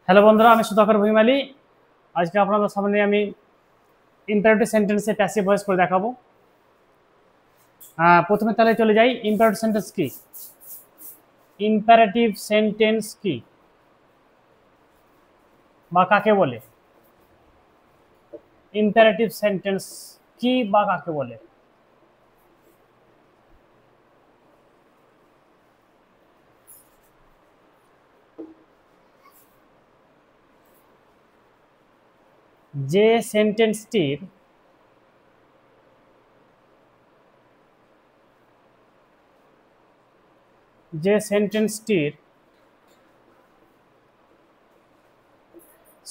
Hello বন্ধুরা, আমি সুধাকর ভুইমালি। আজকে আপনাদের সামনে আমি ইম্পারেটিভ সেন্টেন্সে প্যাসিভ ভয়েস করে দেখাবো। প্রথমে তাহলে চলে যাই, ইম্পারেটিভ সেন্টেন্স কি? ইম্পারেটিভ সেন্টেন্স কি বা কাকে বলে? ইম্পারেটিভ সেন্টেন্স কি বা কাকে বলে? যে সেন্টেন্সটির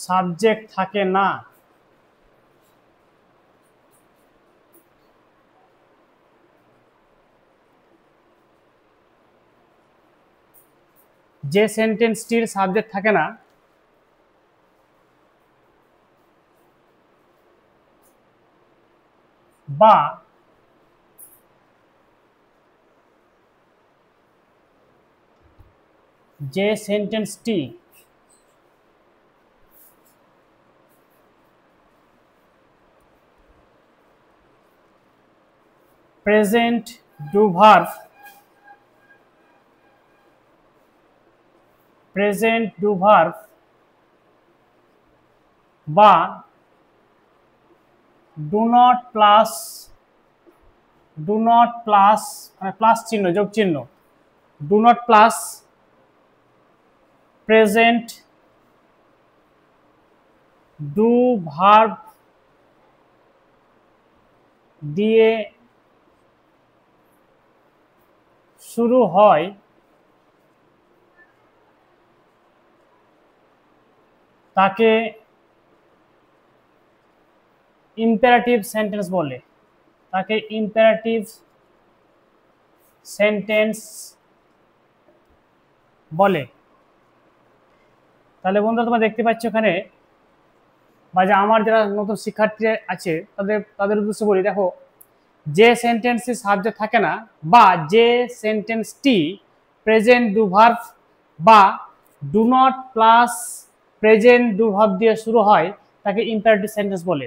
সাবজেক্ট থাকে না, যে সেন্টেন্সটির সাবজেক্ট থাকে না বা যে সেন্টেন্সটি প্রেজেন্ট ডু ভার্ব বা ডু নট প্লাস মানে প্লাস চিহ্ন, যোগ চিহ্ন, do not plus present do verb দিয়ে শুরু হয় তাকে ইম্পারেটিভ সেন্টেন্স বলে। তাহলে বন্ধুরা, তোমরা দেখতে পাচ্ছ এখানে, বা যে আমার যারা নতুন শিক্ষার্থী আছে তাদের উদ্দেশ্যে বলি, দেখো, যে সেন্টেন্সে সাবজেক্ট থাকে না বা যে সেন্টেন্সটি প্রেজেন্ট ডু ভার্ব বা do not plus present do verb দিয়ে শুরু হয় তাকে ইম্পারেটিভ সেন্টেন্স বলে।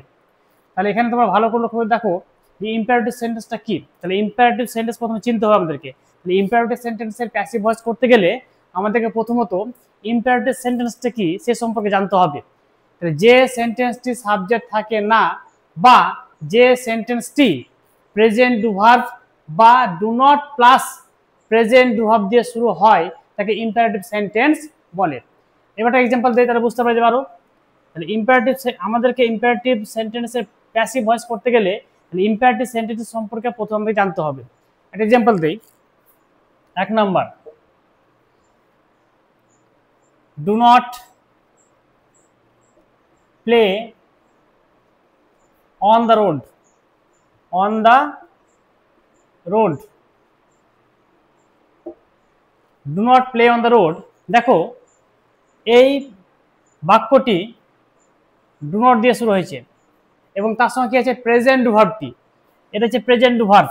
তাহলে এখানে তোমরা ভালো করে লক্ষ্য করে দেখো যে ইম্পারেটিভ সেন্টেন্সটা কি। তাহলে ইম্পারেটিভ সেন্টেন্স প্রথমে চিনতে হবে আমাদেরকে। তাহলে ইম্পারেটিভ সেন্টেন্সের প্যাসিভ ভয়েস করতে গেলে আমাদেরকে প্রথমত ইম্পারেটিভ সেন্টেন্সটা কি সে সম্পর্কে জানতে হবে। তাহলে যে সেন্টেন্সটি সাবজেক্ট থাকে না বা যে সেন্টেন্সটি প্রেজেন্ট ডু ভার্ব বা do not plus present do verb দিয়ে শুরু হয় তাকে ইম্পারেটিভ সেন্টেন্স বলে। এবার একটা এক্সাম্পল দিই, তাহলে বুঝতে পারতে পারো। তাহলে আমাদেরকে ইম্পারেটিভ সেন্টেন্সের প্যাসিভ ভয়েস করতে গেলে ইম্পারেটিভ সেন্টেন্স সম্পর্কে প্রথমে জানতে হবে। একটা এক্সাম্পল দেই। 1 number, do not play on the road. Do not play on the road. দেখো, এই বাক্যটি ডু নট দিয়ে শুরু হয়েছে এবং তার সঙ্গে কি আছে? Present do verb. এটা হচ্ছে present do verb.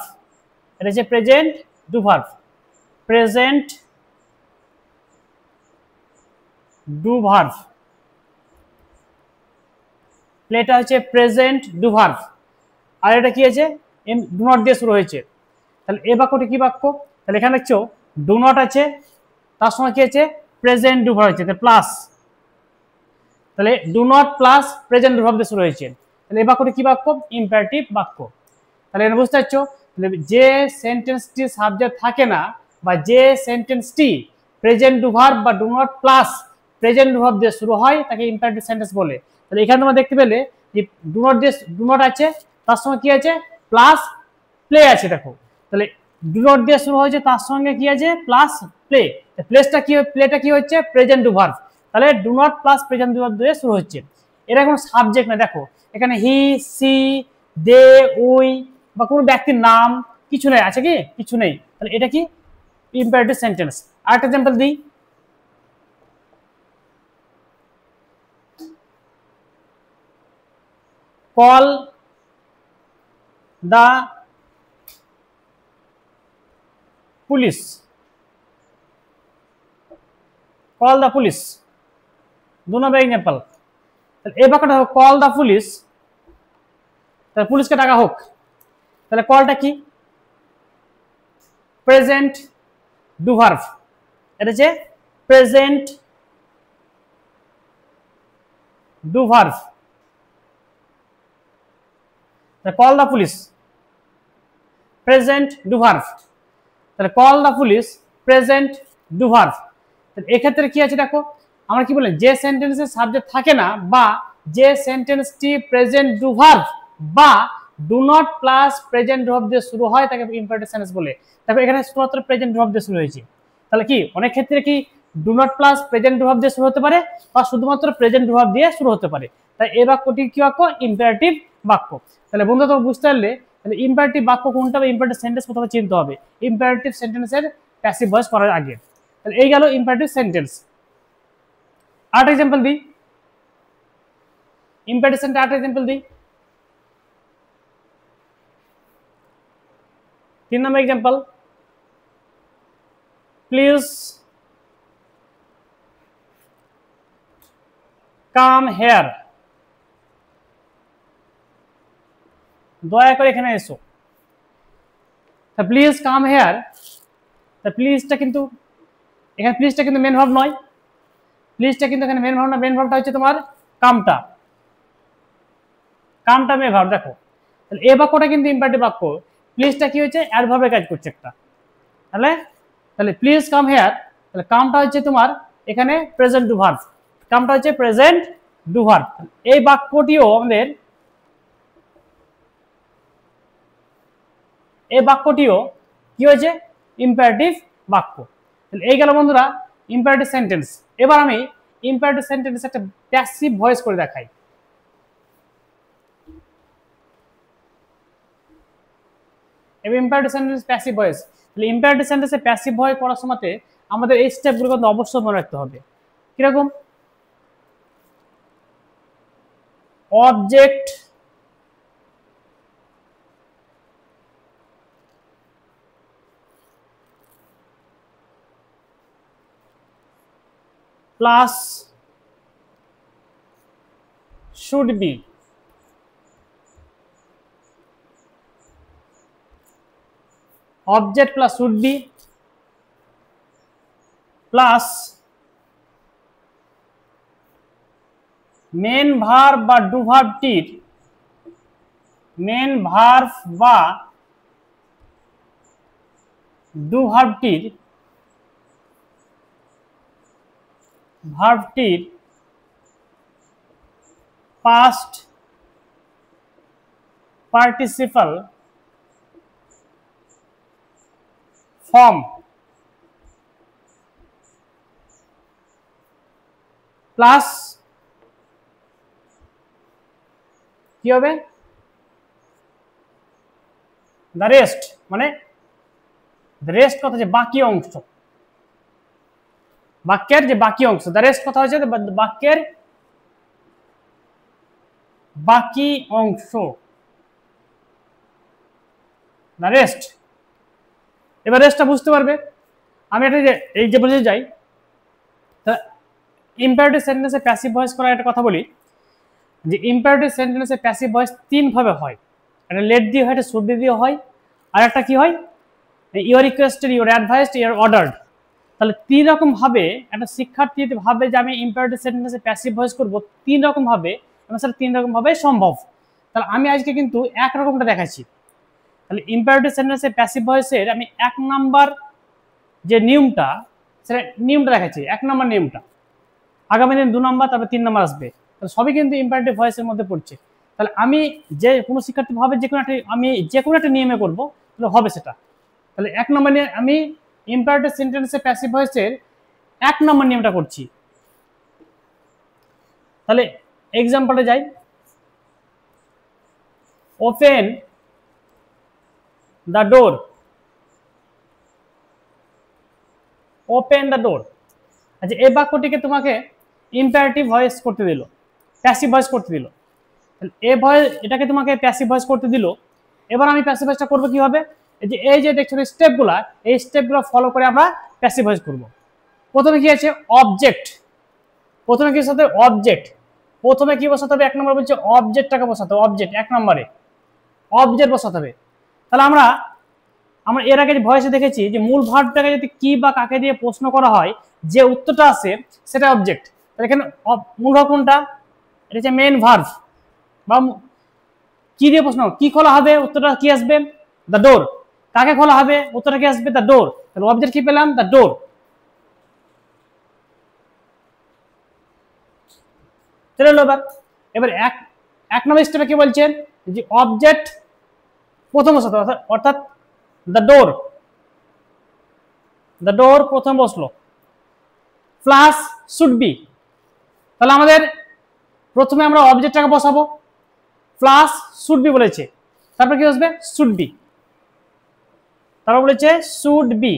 Present do verb. প্লেটা হচ্ছে প্রেজেন্ট ডু ভার্ব, আর এটা কি আছে? ডু নট দিয়ে শুরু হয়েছে। তাহলে এই বাক্যটি কি বাক্য? তাহলে এখানে দেখছো ডু নট আছে, তার সঙ্গে কি আছে? প্রেজেন্ট ডু ভার্ব আছে, প্লাস। তাহলে do not plus present do verb দিয়ে শুরু হয়েছে। তাহলে এই বাক্যটি কি বাক্য? ইম্পারেটিভ বাক্য। তাহলে এটা বুঝতে পারছো, যে সেন্টেন্সটি সাবজেক্ট থাকে না বা যে সেন্টেন্সটি প্রেজেন্ট ডু ভার্ব বা do not plus present do verb দিয়ে শুরু হয় তাকে ইম্পারেটিভ সেন্টেন্স বলে। তাহলে এখানে তোমরা দেখতে পেলে যে ডু নট আছে, তার সঙ্গে কি আছে? প্লাস প্লে আছে। দেখো, তাহলে ডু নট দিয়ে শুরু হয়েছে, তার সঙ্গে কি আছে? Plus play. প্লেটা কি হচ্ছে? Present do verb. তাহলে do not plus present do verb দিয়ে শুরু হচ্ছে। এটা কোনো সাবজেক্ট না। দেখো, এখানে হি, সি, দে, উই বা কোনো ব্যক্তির নাম কিছু নেই, আছে কি? কিছু নেই। তাহলে এটা কি? Imperative sentence. আরেকটা এক্সাম্পল দিই। Call the police. 2 number example তাহলে এই বাক্যটা হবে কল দা পুলিশ, তাহলে পুলিশকে ডাকা হোক, তাহলে কলটা কি প্রেজেন্ট ডু ভার্ব, এটা যে present do verb, call the police present do verb, তাহলে call the police present do verb. তাহলে এক্ষেত্রে কি আছে দেখো, আমরা কি বললাম যে সেন্টেন্সে সাবজেক্ট থাকে না বা যে সেন্টেন্সটি প্রেজেন্ট ডু ভার্ব বা do not plus present verb দিয়ে শুরু হয় তাকে ইম্পারেটিভ সেন্টেন্স বলে। তারপর এখানে শুধুমাত্র প্রেজেন্ট ভার্ব দিয়ে শুরু হয়েছে, তাহলে কি অনেক ক্ষেত্রে কি do not plus present verb দিয়ে শুরু হতে পারে বা শুধুমাত্র প্রেজেন্ট ভার্ব দিয়ে শুরু হতে পারে। তাই এই বাক্যটি কি বাক্য ইম্পারেটিভ বাক্য। তাহলে বন্ধুরা তোমরা বুঝতে পারলে তাহলে ইম্পারেটিভ বাক্য কোনটা বা ইম্পারেটিভ সেন্টেন্স প্রথমে চিনতে হবে ইম্পারেটিভ সেন্টেন্সের প্যাসিভ ভয়েস করার আগে। তাহলে এই গেল ইম্পারেটিভ সেন্টেন্স। আরেকটা एग्जांपल দিই, ইম্পারেটিভ সেন্টেন্স আরেকটা एग्जांपल দিই। 3 নম্বর एग्जांपल প্লিজ কাম হেয়ার, দয়া করে এখানে এসো। তা প্লিজ কাম হেয়ার, তা প্লিজটা কিন্তু এখানে প্লিজটা কিন্তু মেন ভার্ব নয়, প্লিজটা কিন্তু এখানে মেন ভার্ব না, মেন ভার্বটা হচ্ছে তোমার কামটা, কামটা মেন ভার্ব। দেখো তাহলে এই বাক্যটা কিন্তু ইম্পারেটিভ বাক্য, প্লিজটা কি হচ্ছে অ্যাডভার্বের কাজ করছে একটা, তাহলে তাহলে প্লিজ কাম হেয়ার, তাহলে কামটা হচ্ছে তোমার এখানে প্রেজেন্ট ডু ভার্ব, কামটা হচ্ছে প্রেজেন্ট ডু ভার্ব। এই বাক্যটিও আমাদের এই বাক্যটিও কি হয়েছে ইম্পারেটিভ বাক্য। তাহলে এই গেল বন্ধুরা ইম্পারেটিভ সেন্টেন্স। এবার আমি ইম্পারেটিভ সেন্টেন্স একটা প্যাসিভ ভয়েস করে দেখাই। এবার ইম্পারেটিভ সেন্টেন্স প্যাসিভ ভয়েস, তাহলে ইম্পারেটিভ সেন্টেন্সে প্যাসিভ ভয়েস করার সময়তে আমাদের এই স্টেপগুলো কিন্তু অবশ্যই মনে রাখতে হবে। কিরকম, object plus should be, object plus should be plus main verb বা ডু ভার্বটির মেন ভার্ব বা ডু ভার্বটির ভার্বটির পাস্ট পার্টিসিপাল ফর্ম প্লাস কি হবে দ্য রেস্ট, মানে দ্য রেস্ট কথা হচ্ছে বাকি অংশ, বাক্যের যে বাকি অংশ, দ্য রেস্ট কথা হচ্ছে বাক্যের বাকি অংশ, দ্য রেস্ট। এবার রেস্টটা বুঝতে পারবে। আমি এটা এই যে বলে যাই ইম্পারেটিভ সেন্টেন্সে প্যাসিভ ভয়েস করার একটা কথা বলি যে ইম্পারেটিভ সেন্টেন্সে প্যাসিভ ভয়েস 3 ভাবে হয়, একটা লেট দিয়ে হয়, একটা শুড দিয়ে হয়, আর একটা কি হয় your requested, your advised, your ordered. তাহলে 3 রকম ভাবে একটা শিক্ষার্থী যদি ভাবে যে আমি ইম্পারেটিভ সেন্টেন্সে প্যাসিভ ভয়েস করব 3 রকম ভাবে, এবং সেটা 3 রকম ভাবে সম্ভব। তাহলে আমি আজকে কিন্তু এক রকমটা দেখাচ্ছি। তাহলে ইম্পারেটিভ সেন্টেন্সে প্যাসিভ ভয়েসের আমি 1 নাম্বার যে নিয়মটা সেটা নিয়মটা দেখাচ্ছি, 1 নাম্বার নিয়মটা। আগামী দিন 2 নাম্বার, তারপর 3 নাম্বার আসবে। তাহলে সবই কিন্তু ইম্পারেটিভ ভয়েসের মধ্যে পড়ছে। তাহলে আমি যে কোনো শিক্ষার্থী ভাবে যে কোনো একটা আমি যে কোনো একটা নিয়মে করবো তাহলে হবে সেটা। তাহলে 1 নম্বর নিয়ে আমি ইম্পারেটিভ সেন্টেন্সে প্যাসিভ ভয়েসের 1 নম্বর নিয়মটা করছি। তাহলে এক্সাম্পলে যাই, open the door, open the door. আচ্ছা এই বাক্যটিকে তোমাকে ইম্পারেটিভ ভয়েস করতে দিল, প্যাসিভ ভয়েস করতে দিল। এই ভয়েস এটাকে তোমাকে প্যাসিভ ভয়েস করতে দিল। এবার আমি প্যাসিভ ভয়েসটা করবো কিভাবে, এই যে দেখছো স্টেপগুলা, এই স্টেপগুলো ফলো করে আমরা প্যাসিভ ভয়েস করব। প্রথমে কি আছে অবজেক্ট, প্রথমে কি বসাতে হবে? অবজেক্ট। প্রথমে কি বসাতে হবে? 1 নম্বর বলছে অবজেক্টটাকে বসাতে হবে, অবজেক্ট 1 নম্বরে অবজেক্ট বসাতে হবে। তাহলে আমরা এর আগে ভয়েসে দেখেছি যে মূল ভার্বটাকে যদি কি বা কাকে দিয়ে প্রশ্ন করা হয়, যে উত্তরটা আসে সেটা অবজেক্ট। তাহলে এখানে মূল ভার্ব কোনটা? এটা হচ্ছে মেইন ভার্ব। বা কি দিয়ে প্রশ্ন, কি খোলা হবে, উত্তরটা কি আসবে? The door. কাকে খোলা হবে, উত্তরটা কি আসবে? The door. তাহলে অবজেক্ট কি পেলাম? The door. চলে এলো এবার এক নম্বর স্টেপে কি বলছেন যে অবজেক্ট প্রথম বসাতে, অর্থাৎ দ্য ডোর। দ্য ডোর প্রথম বসলো, প্লাস শুড বি। তাহলে আমাদের প্রথমে আমরা অবজেক্টটাকে বসাবো, প্লাস শুড বি বলেছে, তারপর কি আসবে? Should be. তারপর বলেছে শুড বি।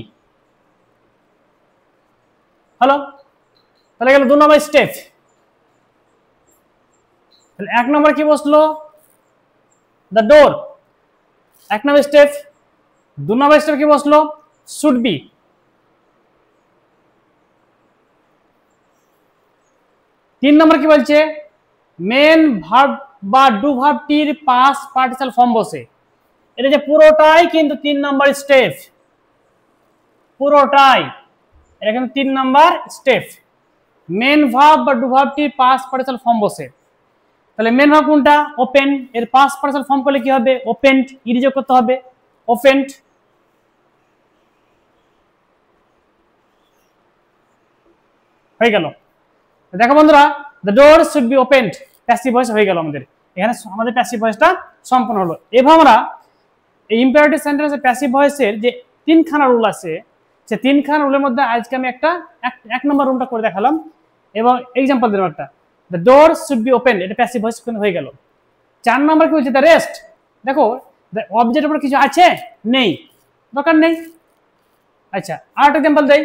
হ্যালো, তাহলে গেল 2 নম্বর স্টেপ। তাহলে 1 নম্বর কি বসলো? The door, 1 number step. 2 number step কি বসলো? Should be. 3 নম্বর কি বলছে? মেন ভার্ব বা ডু ভার্বটির পাস্ট পার্টিসিপাল ফর্ম বসে। এটা যে পুরোটাই কিন্তু 3 নম্বর স্টেপ, পুরোটাই এখানে 3 নম্বর স্টেপ। মেন ভার্ব বা ডু ভার্বটির পাস্ট পার্টিসিপাল ফর্ম বসে। তাহলে মেন ভার্ব কোনটা? ওপেন। এর পাস্ট পার্টিসিপাল ফর্ম করলে কি হবে? ওপেনড। ইডি যোগ করতে হবে, ওপেনড। হয়ে গেল। দেখো বন্ধুরা, the door should be opened, passive voice হয়ে গেল আমাদের। এখানে আমাদের প্যাসিভ ভয়েসটা সম্পূর্ণ হলো। এবার আমরা এই ইম্পারেটিভ সেন্টেন্সে প্যাসিভ ভয়েসের যে 3খানা রুল আছে, সে 3খানা রুলের মধ্যে আজকে আমি এক নম্বর রুলটা করে দেখালাম এবং এক্সাম্পল দিলাম একটা। The door should be open, এটা প্যাসিভ ভয়েস হয়ে গেল। 4 নম্বর কি বলছে? The rest. দেখো অবজেক্টের উপর কিছু আছে? নেই, দরকার নেই। আচ্ছা, আর একটা এক্সাম্পল দেই,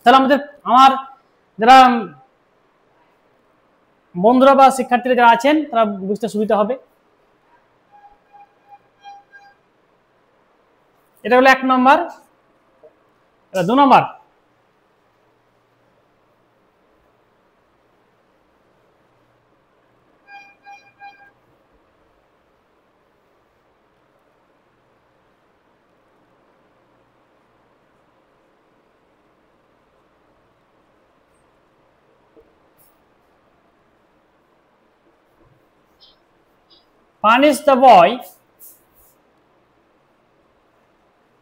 তাহলে আমার যারা বন্ধুরা বা শিক্ষার্থীরা যারা আছেন তারা বুঝতে সুবিধা হবে। এটা হলো 1 নম্বর। এটা 2 নম্বর। Punish the boy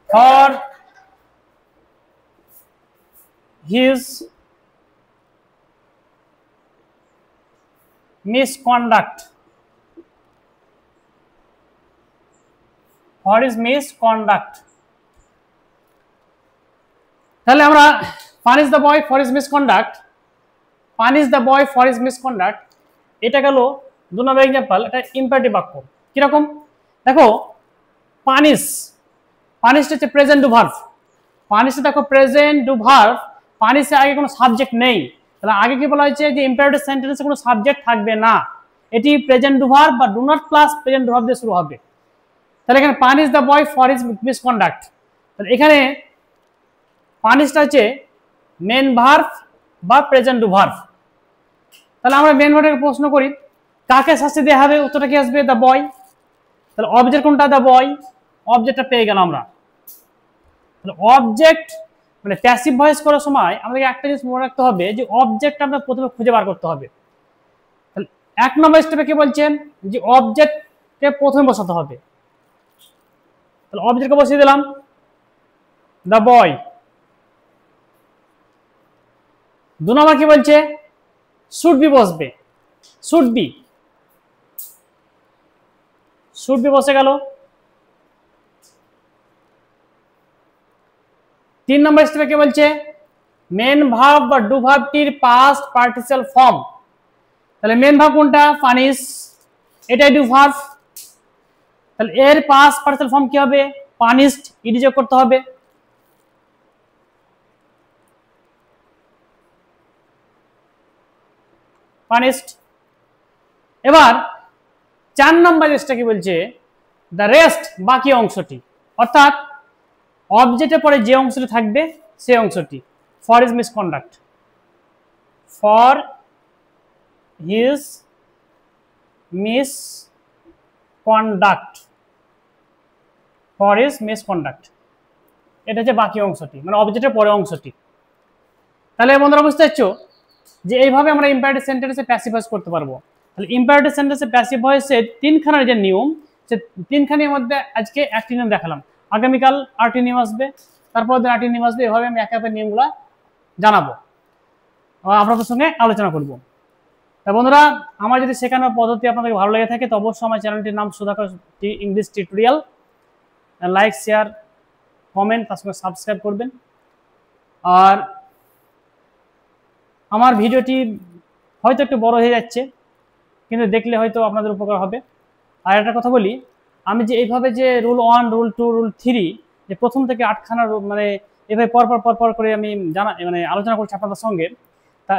for his misconduct. For his misconduct. তাহলে আমরা punish the boy for his misconduct, punish the boy for his misconduct, এটা গেল 2 নম্বর एग्जांपल। এটা ইম্পারেটিভ বাক্য। কি রকম? দেখো পানিশ, পানিশটা হচ্ছে প্রেজেন্ট ডু ভার্ব। পানিশে দেখো প্রেজেন্ট ডু ভার্ব, পানিশে আগে কোনো সাবজেক্ট নেই। তাহলে আগে কি বলা হয়েছে যে ইম্পারেটিভ সেন্টেন্সে কোনো সাবজেক্ট থাকবে না, এটি প্রেজেন্ট ডু ভার্ব বা do not plus present do verb দিয়ে শুরু হবে। তাহলে এখানে punish the boy for his misconduct, তাহলে এখানে পানিশটা হচ্ছে মেন ভার্ব বা প্রেজেন্ট ডু ভার্ব। তাহলে আমরা মেন ভার্বটাকে প্রশ্ন করি, কাকে শাস্তি দেওয়া হবে? উত্তরটা কি আসবে? The boy. তাহলে অবজেক্ট কোনটা? The boy. অবজেক্টটা পেয়ে গেল আমরা। তাহলে অবজেক্ট মানে প্যাসিভ ভয়েস করার সময় আমাদেরকে একটা জিনিস মনে রাখতে হবে যে অবজেক্টটা আমরা প্রথমে খুঁজে বার করতে হবে। তাহলে 1 নম্বর স্টেপে কি বলছেন যে অবজেক্টকে প্রথমে বসাতে হবে। তাহলে অবজেক্টকে বসিয়ে দিলাম, দ্য বয়। 2 নম্বর কি বলছে? শুড বি বসবে, শুড বি, শুড বি বসে গেল। 3 নম্বর স্টেপে কি বলছে? মেন ভার্ব বা ডু ভার্বটির পাস্ট পার্টিসিপাল ফর্ম। তাহলে মেন ভার্ব কোনটা? পানিশ, এটাই ডু ভার্ব। তাহলে এর পাস্ট পার্টিসিপাল ফর্ম কি হবে? পানিশড, ইডি যোগ করতে হবে। পানিশড। এবার 4 নম্বর স্টেপটা কি বলছে? দ্য রেস্ট, বাকি অংশটি, অর্থাৎ অবজেক্টের পরে যে অংশটি থাকবে সেই অংশটি, for his misconduct. For his misconduct, for his misconduct, এটা হচ্ছে বাকি অংশটি, মানে অবজেক্টের পরের অংশটি। তাহলে বন্ধুরা বুঝতে পারছো যে এইভাবে আমরা ইম্পারেটিভ সেন্টেন্সে প্যাসিভ ভয়েস করতে পারবো। তাহলে ইম্পারেটিভ সেন্টেন্সে প্যাসিভ ভয়েসের তিনখানার যে নিয়ম, সে তিনখানির মধ্যে আজকে একটি নিয়ম দেখালাম, আগামীকাল আরেকটি নিয়ম আসবে, তারপর দিন আরেকটি নিয়ম আসবে, এভাবে আমি একে একে নিয়মগুলো জানাবো, আপনাদের সঙ্গে আলোচনা করব। তা বন্ধুরা, আমার যদি শেখানোর পদ্ধতি আপনাদের ভালো লেগে থাকে তো অবশ্যই আমার চ্যানেলটির নাম Sudhakar English tutorial, like share comment তার সঙ্গে সাবস্ক্রাইব করবেন। আর আমার ভিডিওটি হয়তো একটু বড় হয়ে যাচ্ছে, কিন্তু দেখলে হয়তো আপনাদের উপকার হবে। আর একটা কথা বলি, আমি যে এইভাবে যে রুল 1, রুল 2, রুল 3, যে প্রথম থেকে 8খানা মানে এভাবে পরপর করে আমি মানে আলোচনা করছি আপনাদের সঙ্গে, তা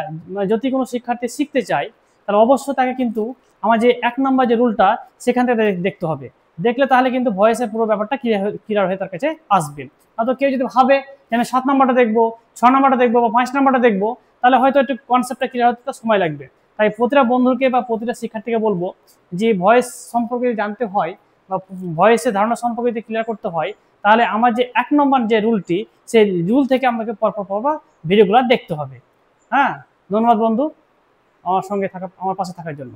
যদি কোনো শিক্ষার্থী শিখতে চায় তাহলে অবশ্যই তাকে কিন্তু আমার যে 1 নম্বর যে রুলটা সেখান থেকে দেখতে হবে, দেখলে তাহলে কিন্তু ভয়েসের পুরো ব্যাপারটা ক্লিয়ার হয়ে তার কাছে আসবে। তো কেউ যদি ভাবে যে আমি 7 নম্বরটা দেখবো, 6 নম্বরটা দেখবো বা 5 নম্বরটা দেখবো, তাহলে হয়তো একটু কনসেপ্টটা ক্লিয়ার হতে সময় লাগবে। তাই প্রতিটা বন্ধুকে বা প্রতিটা শিক্ষার্থীকে বলবো যে ভয়েস সম্পর্কে জানতে হয় বা ভয়েসের ধারণা সম্পর্কে যদি ক্লিয়ার করতে হয়, তাহলে আমার যে 1 নম্বর যে রুলটি, সেই রুল থেকে আমাকে পরপর ভিডিওগুলো দেখতে হবে। হ্যাঁ, ধন্যবাদ বন্ধু আমার পাশে থাকার জন্য।